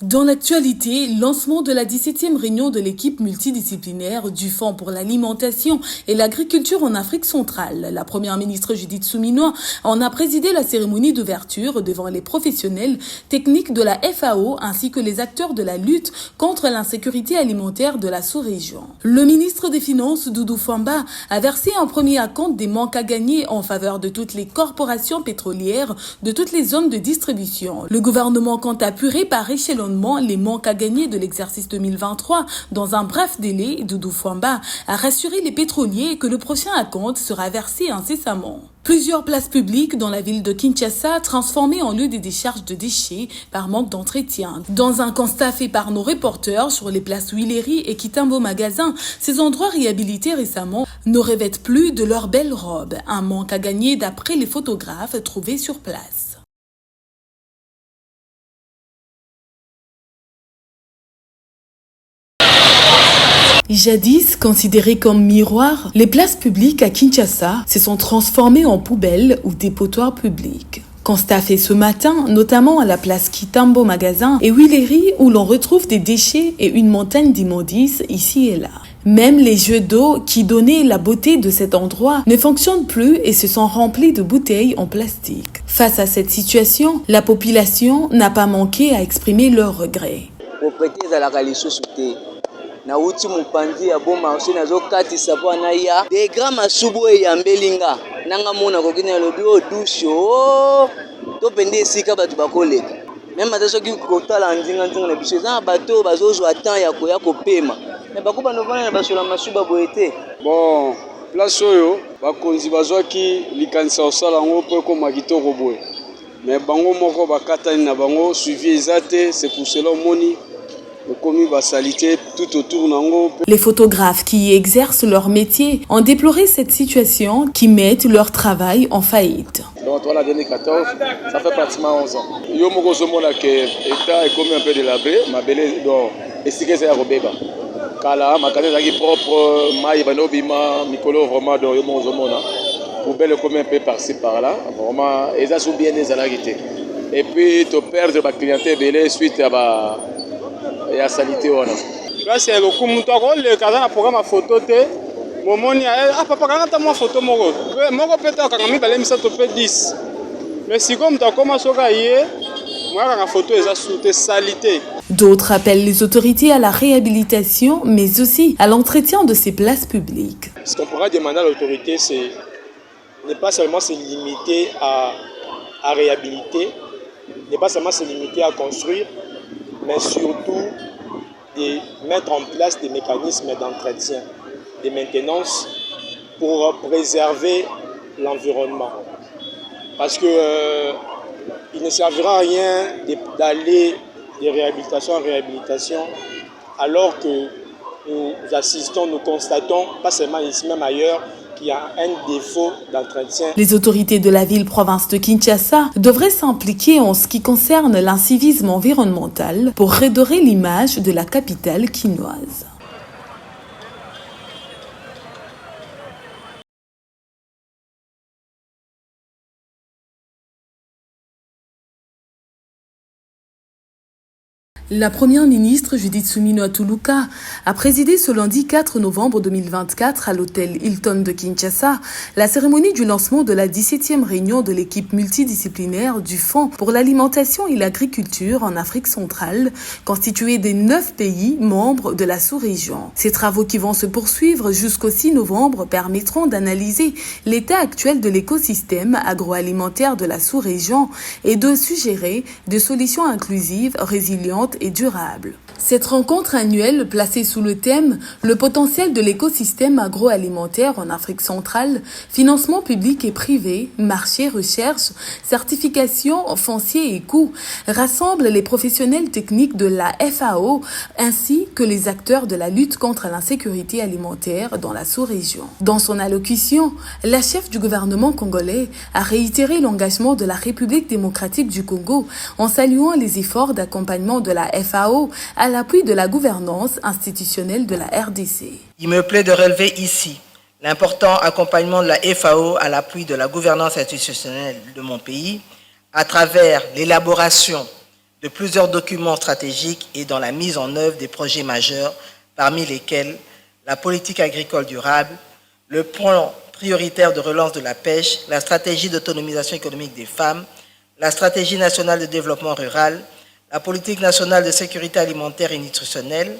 Dans l'actualité, lancement de la 17e réunion de l'équipe multidisciplinaire du Fonds pour l'alimentation et l'agriculture en Afrique centrale. La première ministre Judith Suminwa en a présidé la cérémonie d'ouverture devant les professionnels techniques de la FAO ainsi que les acteurs de la lutte contre l'insécurité alimentaire de la sous-région. Le ministre des Finances, Doudou Fwamba, a versé un premier acompte des manques à gagner en faveur de toutes les corporations pétrolières, de toutes les zones de distribution. Le gouvernement compte apurer par échelon les manques à gagner de l'exercice 2023 dans un bref délai. Doudou Fwamba a rassuré les pétroliers que le prochain acompte sera versé incessamment. Plusieurs places publiques dans la ville de Kinshasa transformées en lieu des décharges de déchets par manque d'entretien. Dans un constat fait par nos reporters sur les places Huileri et Kitambo Magasin, ces endroits réhabilités récemment ne revêtent plus de leurs belles robes. Un manque à gagner d'après les photographes trouvés sur place. Jadis considérées comme miroirs, les places publiques à Kinshasa se sont transformées en poubelles ou dépotoirs publics. Constat fait ce matin, notamment à la place Kitambo Magasin et Huileri où l'on retrouve des déchets et une montagne d'immondices ici et là. Même les jeux d'eau qui donnaient la beauté de cet endroit ne fonctionnent plus et se sont remplis de bouteilles en plastique. Face à cette situation, la population n'a pas manqué à exprimer leurs regrets. Na uti mupandi ya bon marché nazo katisa po na ya de grand masubu ya mbelinga nanga mona ko kina lobi o douche o to pende sika batu bakoleka même ataso ki kotala ndinga na biso za bato bazozo atan ya kopema mais bakuba novana na basola masuba boete bon place oyo bakonzi bazwaki likanisa osala ngo po ko makitoko boye mais bango moko bakatani na bango suivi ezate c'est pour cela moni. Les photographes qui y exercent leur métier ont déploré cette situation qui met leur travail en faillite. Donc, en 2014, ça fait pratiquement 11 ans. Yo moko somona que l'État est comme un peu délabré, ma belle donc estiqué c'est robeba. Kala makane zaki propre, mai banobima, mikolo vraiment donc yo moko somona. Poubelle comme un peu par-ci par-là, vraiment et ça sont bien des analités. Et puis tu perds de la clientèle belé suite à ya salité wana. Là c'est le kumuto ko le kaza na programme photo te. Momoni papa kanga mo photo moko. Moko peta kanga mi balemi sa to pe 10. Mais si comme tu commences soka yé, moi kanga photo eza soute salité. D'autres appellent les autorités à la réhabilitation mais aussi à l'entretien de ces places publiques. Ce qu'on pourra demander à l'autorité c'est ne pas seulement se limiter à réhabiliter, ne pas seulement se limiter à construire, mais surtout de mettre en place des mécanismes d'entretien, de maintenance pour préserver l'environnement. Parce que il ne servira à rien d'aller de réhabilitation en réhabilitation alors que nous assistons, nous constatons, pas seulement ici, même ailleurs, il y a un défaut d'entretien. Les autorités de la ville-province de Kinshasa devraient s'impliquer en ce qui concerne l'incivisme environnemental pour redorer l'image de la capitale quinoise. La première ministre Judith Suminwa Tuluka a présidé ce lundi 4 novembre 2024 à l'hôtel Hilton de Kinshasa la cérémonie du lancement de la 17e réunion de l'équipe multidisciplinaire du Fonds pour l'alimentation et l'agriculture en Afrique centrale, constituée des 9 pays membres de la sous-région. Ces travaux qui vont se poursuivre jusqu'au 6 novembre permettront d'analyser l'état actuel de l'écosystème agroalimentaire de la sous-région et de suggérer des solutions inclusives, résilientes et durable. Cette rencontre annuelle placée sous le thème « Le potentiel de l'écosystème agroalimentaire en Afrique centrale, financement public et privé, marché, recherche, certification, foncier et coûts » rassemble les professionnels techniques de la FAO ainsi que les acteurs de la lutte contre l'insécurité alimentaire dans la sous-région. Dans son allocution, la chef du gouvernement congolais a réitéré l'engagement de la République démocratique du Congo en saluant les efforts d'accompagnement de la FAO à l'appui de la gouvernance institutionnelle de la RDC. Il me plaît de relever ici l'important accompagnement de la FAO à l'appui de la gouvernance institutionnelle de mon pays à travers l'élaboration de plusieurs documents stratégiques et dans la mise en œuvre des projets majeurs, parmi lesquels la politique agricole durable, le plan prioritaire de relance de la pêche, la stratégie d'autonomisation économique des femmes, la stratégie nationale de développement rural, la politique nationale de sécurité alimentaire et nutritionnelle,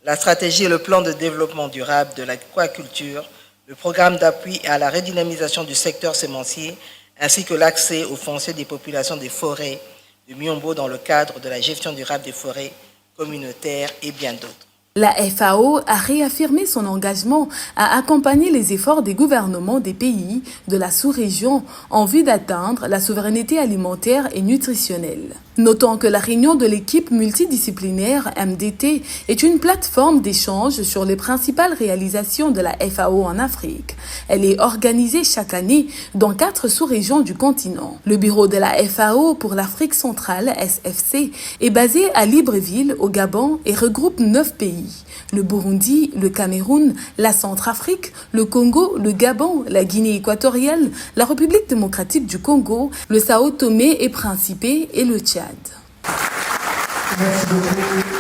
la stratégie et le plan de développement durable de l'aquaculture, le programme d'appui à la redynamisation du secteur sémencier, ainsi que l'accès au foncier des populations des forêts de Miombo dans le cadre de la gestion durable des forêts communautaires et bien d'autres. La FAO a réaffirmé son engagement à accompagner les efforts des gouvernements des pays de la sous-région en vue d'atteindre la souveraineté alimentaire et nutritionnelle. Notons que la réunion de l'équipe multidisciplinaire MDT est une plateforme d'échange sur les principales réalisations de la FAO en Afrique. Elle est organisée chaque année dans 4 sous-régions du continent. Le bureau de la FAO pour l'Afrique centrale, SFC, est basé à Libreville, au Gabon, et regroupe 9 pays. Le Burundi, le Cameroun, la Centrafrique, le Congo, le Gabon, la Guinée équatoriale, la République démocratique du Congo, le Sao Tomé et Principe et le Tchad. Merci beaucoup.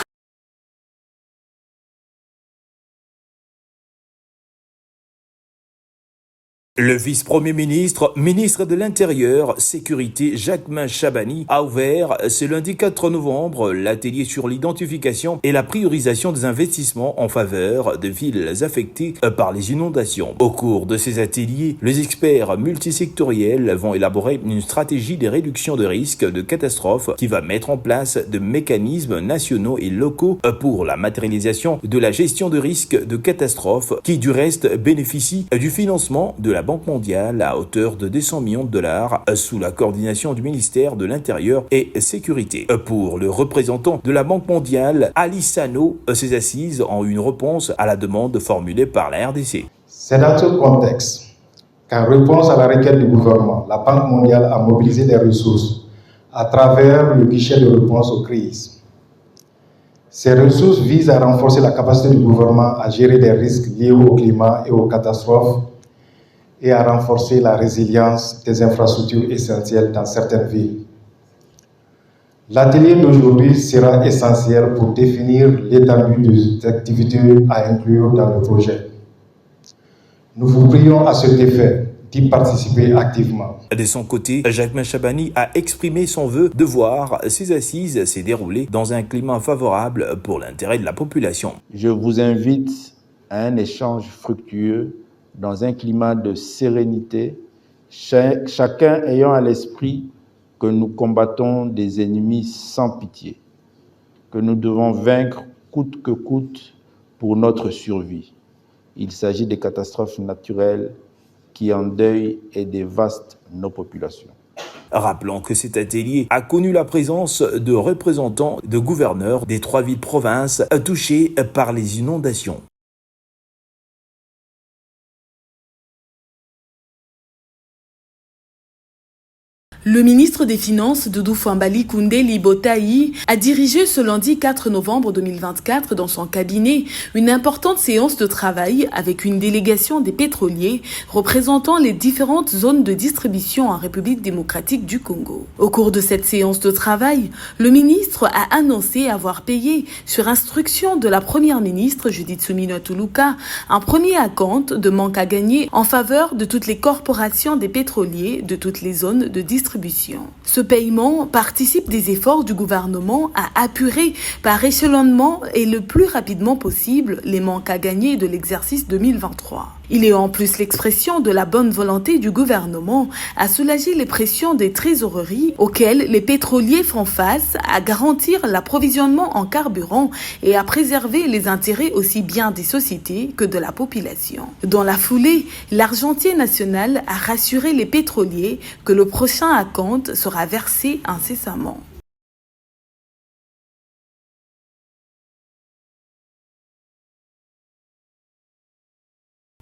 Le vice-premier ministre, ministre de l'Intérieur, Sécurité, Jacquemain Chabani, a ouvert ce lundi 4 novembre l'atelier sur l'identification et la priorisation des investissements en faveur de villes affectées par les inondations. Au cours de ces ateliers, les experts multisectoriels vont élaborer une stratégie de réduction de risques de catastrophes qui va mettre en place de mécanismes nationaux et locaux pour la matérialisation de la gestion de risques de catastrophes qui, du reste, bénéficie du financement de la Banque mondiale à hauteur de 200 millions de dollars sous la coordination du ministère de l'Intérieur et Sécurité. Pour le représentant de la Banque mondiale, Ali Sano, ces assises ont une réponse à la demande formulée par la RDC. C'est dans ce contexte qu'en réponse à la requête du gouvernement, la Banque mondiale a mobilisé des ressources à travers le guichet de réponse aux crises. Ces ressources visent à renforcer la capacité du gouvernement à gérer des risques liés au climat et aux catastrophes et à renforcer la résilience des infrastructures essentielles dans certaines villes. L'atelier d'aujourd'hui sera essentiel pour définir l'étendue des activités à inclure dans le projet. Nous vous prions à cet effet d'y participer activement. De son côté, Jacquemain Chabani a exprimé son vœu de voir ces assises se dérouler dans un climat favorable pour l'intérêt de la population. Je vous invite à un échange fructueux dans un climat de sérénité, chacun ayant à l'esprit que nous combattons des ennemis sans pitié, que nous devons vaincre coûte que coûte pour notre survie. Il s'agit des catastrophes naturelles qui endeuillent et dévastent nos populations. Rappelons que cet atelier a connu la présence de représentants de gouverneurs des 3 villes-provinces touchées par les inondations. Le ministre des Finances, Doudou Fouambali Koundé Libotaï, a dirigé ce lundi 4 novembre 2024 dans son cabinet une importante séance de travail avec une délégation des pétroliers représentant les différentes zones de distribution en République démocratique du Congo. Au cours de cette séance de travail, le ministre a annoncé avoir payé, sur instruction de la première ministre Judith Suminwa Tuluka, un premier acompte de manque à gagner en faveur de toutes les corporations des pétroliers de toutes les zones de distribution. Ce paiement participe des efforts du gouvernement à apurer par échelonnement et le plus rapidement possible les manques à gagner de l'exercice 2023. Il est en plus l'expression de la bonne volonté du gouvernement à soulager les pressions des trésoreries auxquelles les pétroliers font face, à garantir l'approvisionnement en carburant et à préserver les intérêts aussi bien des sociétés que de la population. Dans la foulée, l'Argentier national a rassuré les pétroliers que le prochain acompte sera versé incessamment.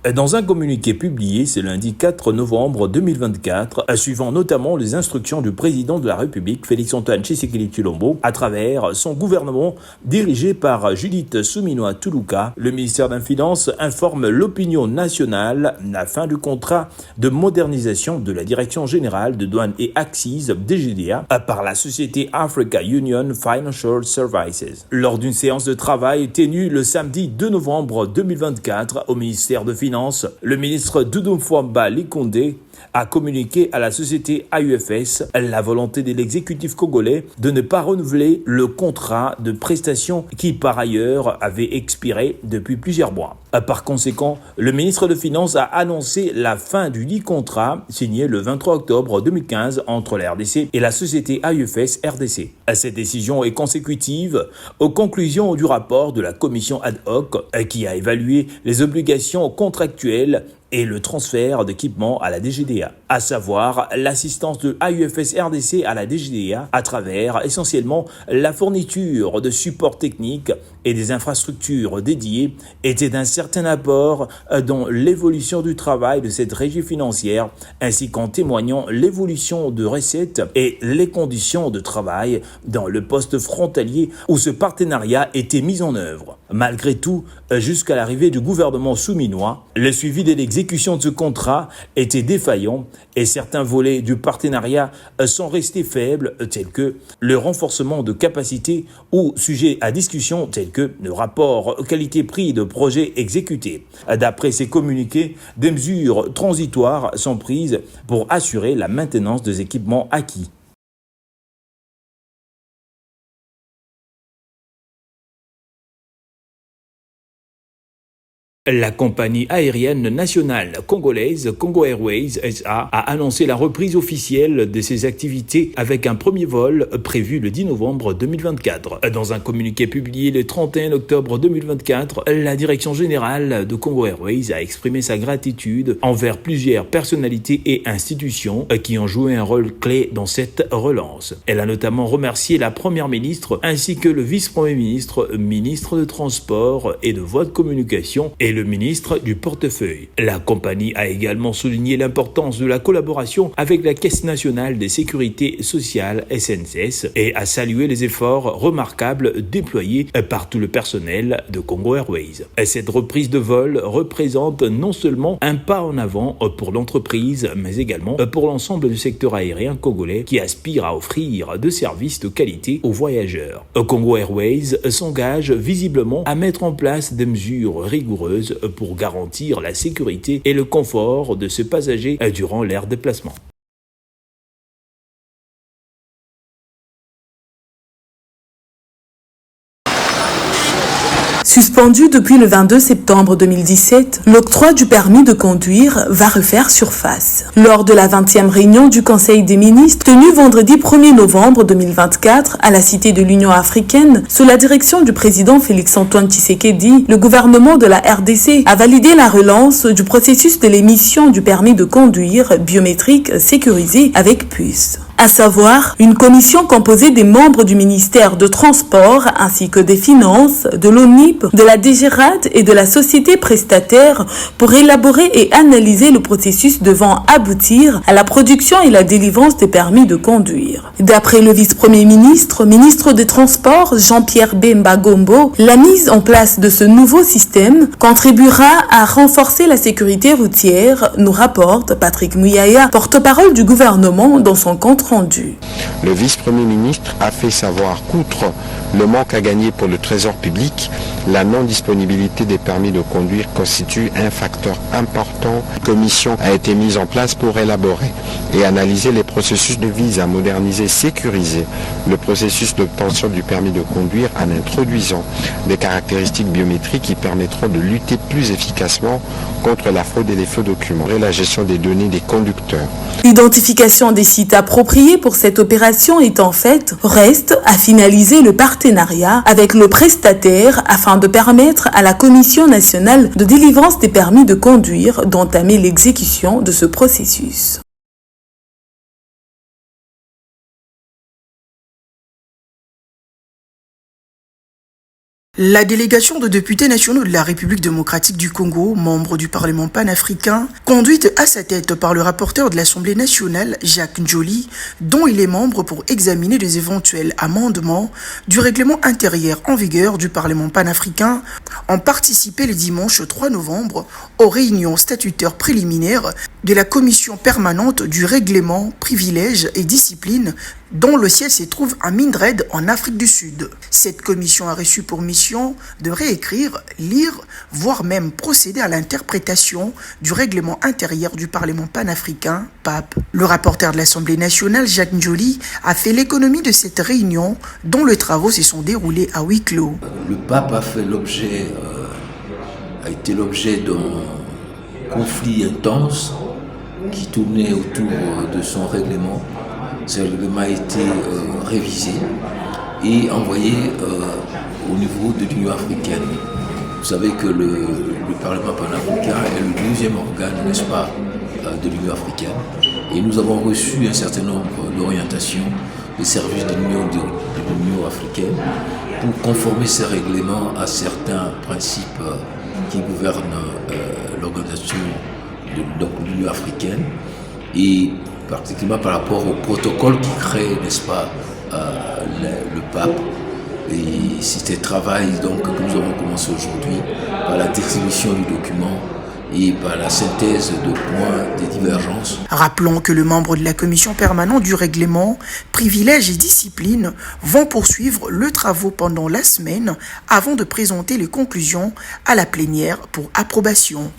Dans un communiqué publié ce lundi 4 novembre 2024, suivant notamment les instructions du président de la République, Félix-Antoine Tshisekedi Tshilombo, à travers son gouvernement dirigé par Judith Suminwa Tuluka, le ministère des Finances informe l'opinion nationale la fin du contrat de modernisation de la Direction générale de douane et accises DGDA par la société Africa Union Financial Services. Lors d'une séance de travail tenue le samedi 2 novembre 2024 au ministère de Finances, le ministre Doudou Mfwamba Likonde a communiqué à la société AUFS la volonté de l'exécutif congolais de ne pas renouveler le contrat de prestation qui par ailleurs avait expiré depuis plusieurs mois. Par conséquent, le ministre de Finances a annoncé la fin du dit contrat signé le 23 octobre 2015 entre la RDC et la société AUFS RDC. Cette décision est consécutive aux conclusions du rapport de la commission ad hoc qui a évalué les obligations contractuelles et le transfert d'équipements à la DGDA, à savoir l'assistance de AUFS RDC à la DGDA à travers essentiellement la fourniture de supports techniques et des infrastructures dédiées était d'un certain apport dans l'évolution du travail de cette régie financière ainsi qu'en témoignant l'évolution de recettes et les conditions de travail dans le poste frontalier où ce partenariat était mis en œuvre. Malgré tout, jusqu'à l'arrivée du gouvernement souminois, le suivi de l'exécution de ce contrat était défaillant et certains volets du partenariat sont restés faibles tels que le renforcement de capacités ou sujets à discussion tels que le rapport qualité-prix de projets exécutés. D'après ces communiqués, des mesures transitoires sont prises pour assurer la maintenance des équipements acquis. La compagnie aérienne nationale congolaise Congo Airways SA a annoncé la reprise officielle de ses activités avec un premier vol prévu le 10 novembre 2024. Dans un communiqué publié le 31 octobre 2024, la direction générale de Congo Airways a exprimé sa gratitude envers plusieurs personnalités et institutions qui ont joué un rôle clé dans cette relance. Elle a notamment remercié la première ministre ainsi que le vice-premier ministre, ministre de Transport et de Voies de Communication et le ministre du Portefeuille. La compagnie a également souligné l'importance de la collaboration avec la Caisse nationale des sécurités sociales SNCS et a salué les efforts remarquables déployés par tout le personnel de Congo Airways. Cette reprise de vol représente non seulement un pas en avant pour l'entreprise, mais également pour l'ensemble du secteur aérien congolais qui aspire à offrir de services de qualité aux voyageurs. Congo Airways s'engage visiblement à mettre en place des mesures rigoureuses pour garantir la sécurité et le confort de ce passager durant leur déplacement. Suspendu depuis le 22 septembre 2017, l'octroi du permis de conduire va refaire surface. Lors de la 20e réunion du Conseil des ministres, tenue vendredi 1er novembre 2024 à la Cité de l'Union africaine, sous la direction du président Félix-Antoine Tshisekedi, le gouvernement de la RDC a validé la relance du processus de l'émission du permis de conduire biométrique sécurisé avec puce. À savoir une commission composée des membres du ministère de Transport ainsi que des Finances, de l'ONIP, de la DGRAD et de la société prestataire pour élaborer et analyser le processus devant aboutir à la production et la délivrance des permis de conduire. D'après le vice-premier ministre, ministre des Transports Jean-Pierre Bemba Gombo, la mise en place de ce nouveau système contribuera à renforcer la sécurité routière, nous rapporte Patrick Mouyaya, porte-parole du gouvernement dans son compte rendu. Le vice-premier ministre a fait savoir qu'outre le manque à gagner pour le trésor public, la non-disponibilité des permis de conduire constitue un facteur important. Une commission a été mise en place pour élaborer et analyser les processus de vise à moderniser et sécuriser le processus d'obtention du permis de conduire en introduisant des caractéristiques biométriques qui permettront de lutter plus efficacement contre la fraude et les faux documents et la gestion des données des conducteurs. L'identification des sites appropriés pour cette opération étant faite, reste à finaliser le partenariat avec le prestataire afin de permettre à la Commission nationale de délivrance des permis de conduire d'entamer l'exécution de ce processus. La délégation de députés nationaux de la République démocratique du Congo, membre du Parlement panafricain, conduite à sa tête par le rapporteur de l'Assemblée nationale, Jacques Njoli, dont il est membre pour examiner les éventuels amendements du règlement intérieur en vigueur du Parlement panafricain, ont participé le dimanche 3 novembre aux réunions statutaires préliminaires de la commission permanente du règlement, privilèges et discipline dont le siège se trouve à Mindred en Afrique du Sud. Cette commission a reçu pour mission de réécrire, lire, voire même procéder à l'interprétation du règlement intérieur du Parlement panafricain, PAP. Le rapporteur de l'Assemblée nationale, Jacques Njoli, a fait l'économie de cette réunion dont les travaux se sont déroulés à huis clos. Le PAP a été l'objet d'un conflit intense qui tournait autour de son règlement. Ce règlement a été révisé et envoyé au niveau de l'Union africaine. Vous savez que le Parlement panafricain est le deuxième organe, n'est-ce pas, de l'Union africaine. Et nous avons reçu un certain nombre d'orientations des services de l'Union africaine pour conformer ces règlements à certains principes qui gouvernent l'organisation de l'Union africaine, et particulièrement par rapport au protocole qui crée, n'est-ce pas, le PAP. Et c'est un travail donc, que nous avons commencé aujourd'hui par la distribution du document et par la synthèse de points des divergences. Rappelons que les membres de la commission permanente du règlement, privilèges et discipline vont poursuivre le travaux pendant la semaine avant de présenter les conclusions à la plénière pour approbation.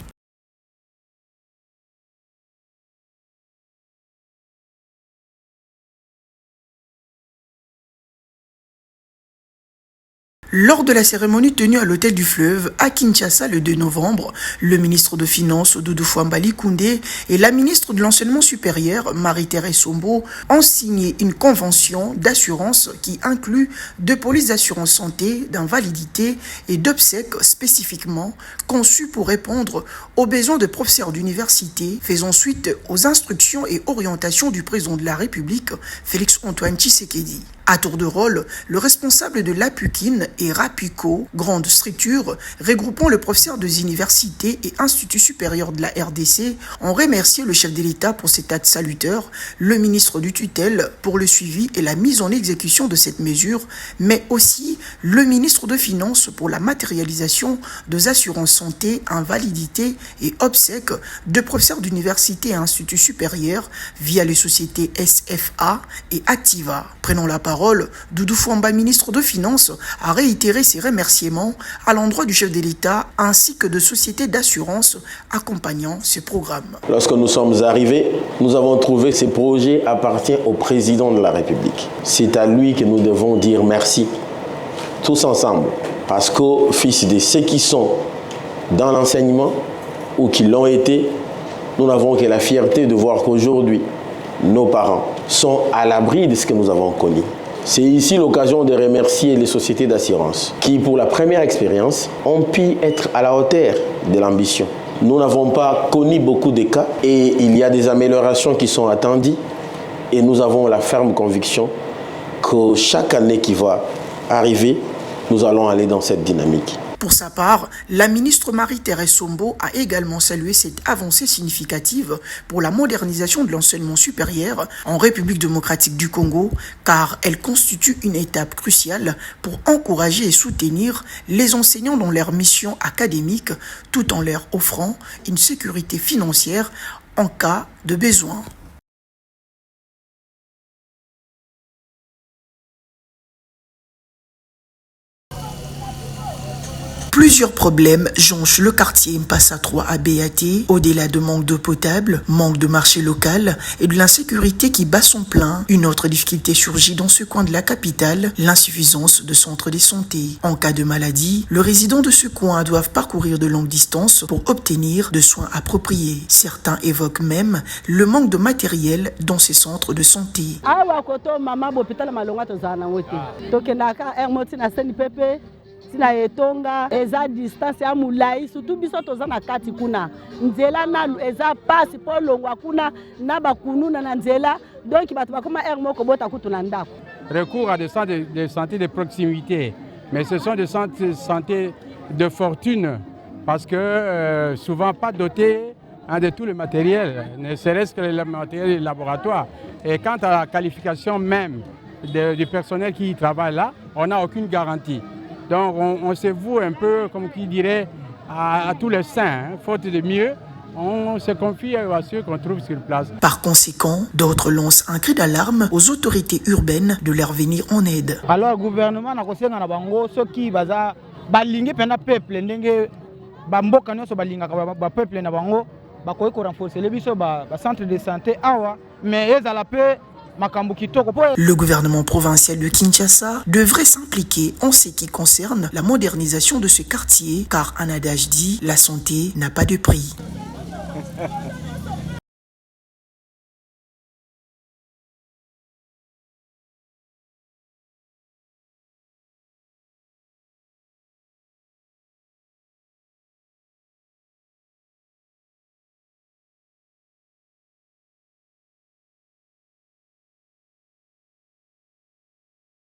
Lors de la cérémonie tenue à l'hôtel du Fleuve à Kinshasa le 2 novembre, le ministre de Finances Doudou Fouambali Koundé et la ministre de l'Enseignement supérieur Marie-Thérèse Sombo ont signé une convention d'assurance qui inclut 2 polices d'assurance santé, d'invalidité et d'obsèques spécifiquement conçues pour répondre aux besoins de professeurs d'université, faisant suite aux instructions et orientations du président de la République, Félix-Antoine Tshisekedi. À tour de rôle, le responsable de l'APUKIN et RAPUCO, grande structure regroupant les professeurs des universités et instituts supérieurs de la RDC, ont remercié le chef de l'État pour cet acte salutaire, le ministre du tutelle pour le suivi et la mise en exécution de cette mesure, mais aussi le ministre de Finances pour la matérialisation des assurances santé, invalidité et obsèques de professeurs d'université et instituts supérieurs via les sociétés SFA et Activa. Prenons la parole, Doudou Fouamba, ministre de Finances, a réitéré ses remerciements à l'endroit du chef de l'État ainsi que de sociétés d'assurance accompagnant ce programme. Lorsque nous sommes arrivés, nous avons trouvé que ce projet appartient au président de la République. C'est à lui que nous devons dire merci, tous ensemble, parce qu'au fils de ceux qui sont dans l'enseignement ou qui l'ont été, nous n'avons que la fierté de voir qu'aujourd'hui, nos parents sont à l'abri de ce que nous avons connu. C'est ici l'occasion de remercier les sociétés d'assurance qui, pour la première expérience, ont pu être à la hauteur de l'ambition. Nous n'avons pas connu beaucoup de cas et il y a des améliorations qui sont attendues et nous avons la ferme conviction que chaque année qui va arriver, nous allons aller dans cette dynamique. Pour sa part, la ministre Marie-Thérèse Sombo a également salué cette avancée significative pour la modernisation de l'enseignement supérieur en République démocratique du Congo, car elle constitue une étape cruciale pour encourager et soutenir les enseignants dans leur mission académique, tout en leur offrant une sécurité financière en cas de besoin. Plusieurs problèmes jonchent le quartier Mpassa 3 à Béaté, au-delà de manque d'eau potable, manque de marché local et de l'insécurité qui bat son plein. Une autre difficulté surgit dans ce coin de la capitale, l'insuffisance de centres de santé. En cas de maladie, les résidents de ce coin doivent parcourir de longues distances pour obtenir de soins appropriés. Certains évoquent même le manque de matériel dans ces centres de santé. Sina etonga eza distance ya mulai surtout biso toza na kati kuna nzela na eza passe po longwa kuna na bakununa na nzela donc bato bakoma moko bota kutu na ndako. Recours à des centres de santé de proximité Mais ce sont des centres de santé de fortune parce que souvent pas dotés de tout le matériel, ne serait-ce que le matériel du laboratoire. Et quant à la qualification même du personnel qui travaille là, on n'a aucune garantie. Donc on se voue un peu, comme qui dirait, à tous les saints, faute de mieux. On se confie à ceux qu'on trouve sur place. Par conséquent, d'autres lancent un cri d'alarme aux autorités urbaines de leur venir en aide. Alors, le gouvernement n'a pas na bango ceux qui baza balingi pena peuple ndenge bamboka nyonso balinga ba peuple na bango bakoki ko renforcer les biso ba centre de santé awa mais ezala pe makambo kitoko. Le gouvernement provincial de Kinshasa devrait s'impliquer en ce qui concerne la modernisation de ce quartier car un adage dit la santé n'a pas de prix.